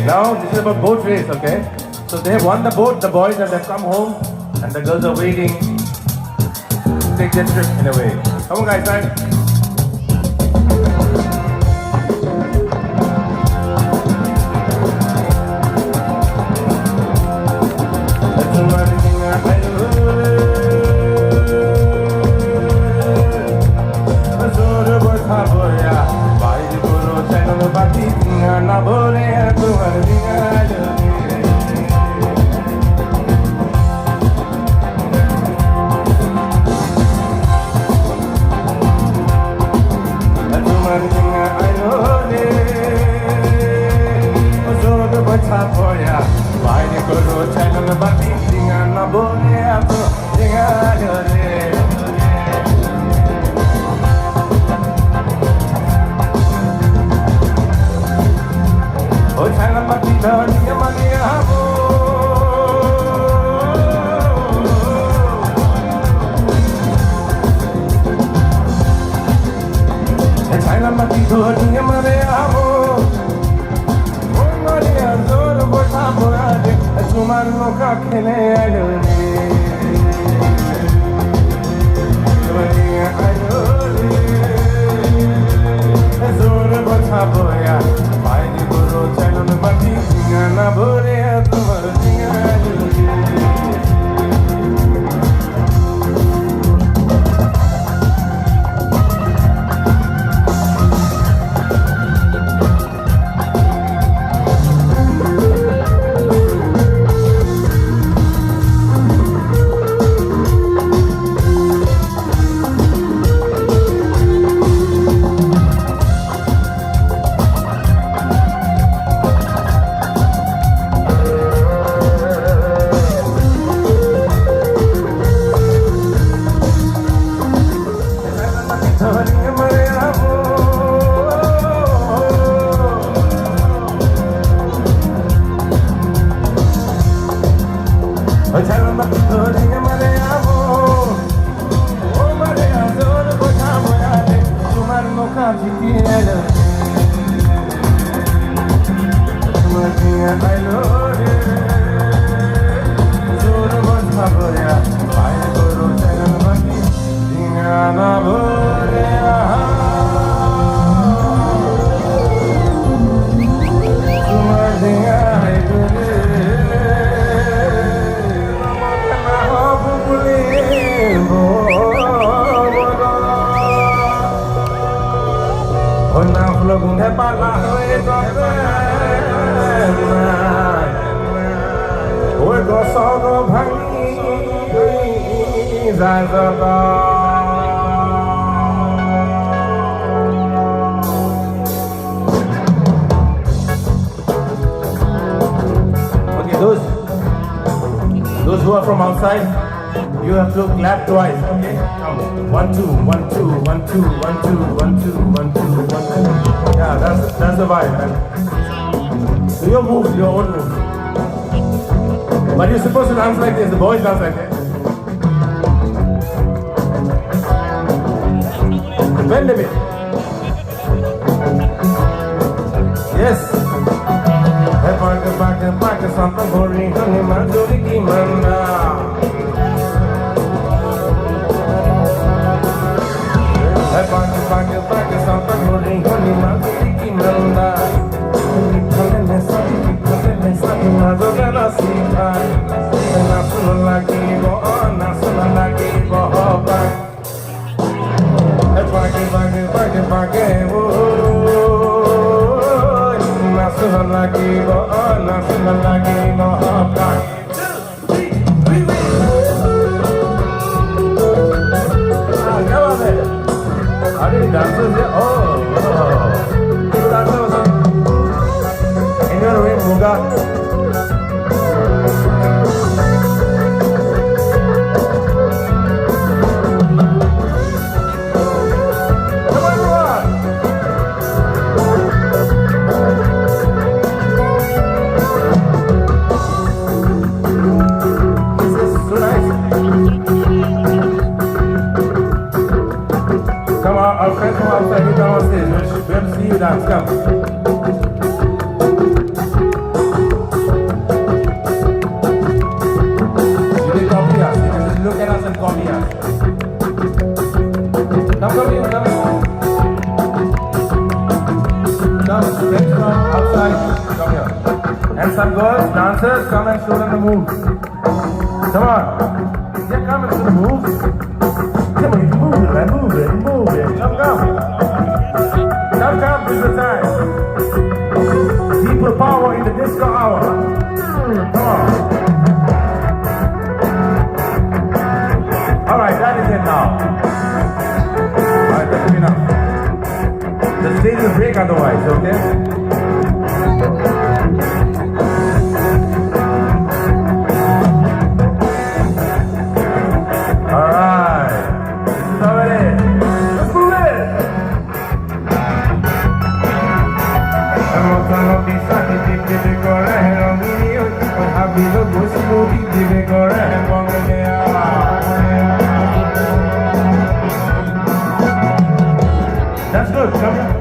Now this is about boat race, okay? So they have won the boat, the boys, and they've come home, and the girls are waiting to take their trip in a way. Come on, guys, right? noka khele alo re tumaniya alo re zor batha boya pai ni guru chalan bati na bore tumaniya alo re Those who are from outside, you have to clap twice, okay? Come. 1, 2, 1, 2, 1, 2, 1, 2, 1, 2, 1, 2, 1, 2. Yeah, that's the vibe, man. So your move, your own move. But you're supposed to dance like this. The boys dance like this. Bend a bit. Yes. Back something boring, honey, man, do the game, man. Back something boring, honey, man, do the game, man. Some girls, dancers, come and show them the moves. Come on. Yeah, come and show the moves. Come on, you can move it, man. Move it, move it. Come. Come, this is the time. People power in the disco hour. Come on. Alright, that is it now. Alright, that's enough. The stage will break otherwise, okay? That's good, come here.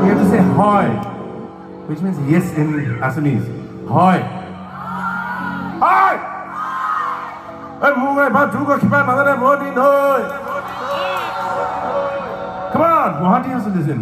You have to say hoy, which means yes in Assamese. Hoy. Hoy! Come on, Guwahati has to listen.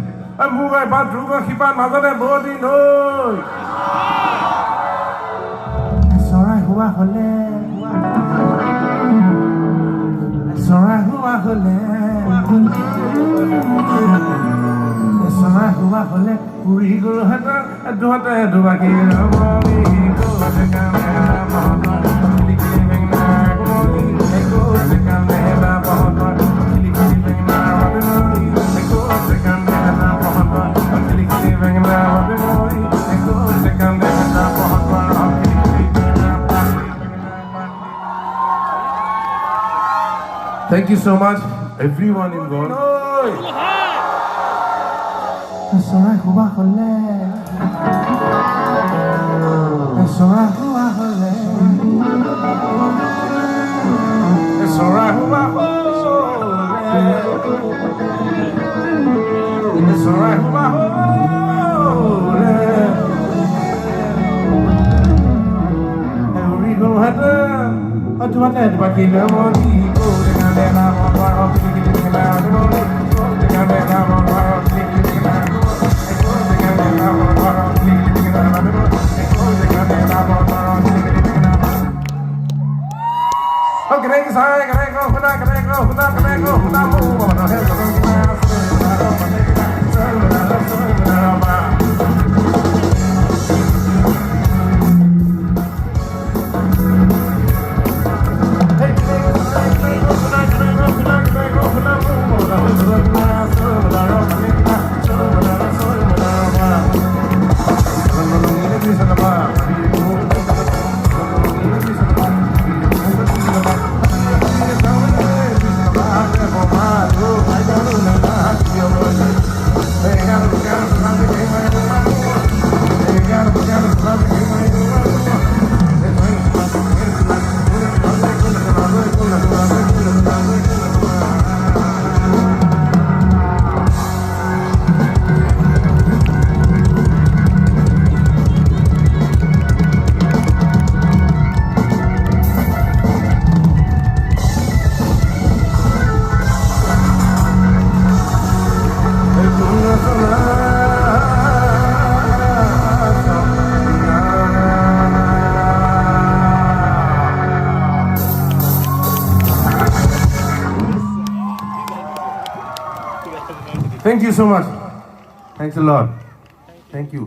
Thank you so much, everyone involved. Thank you so much. Thanks a lot. Thank you.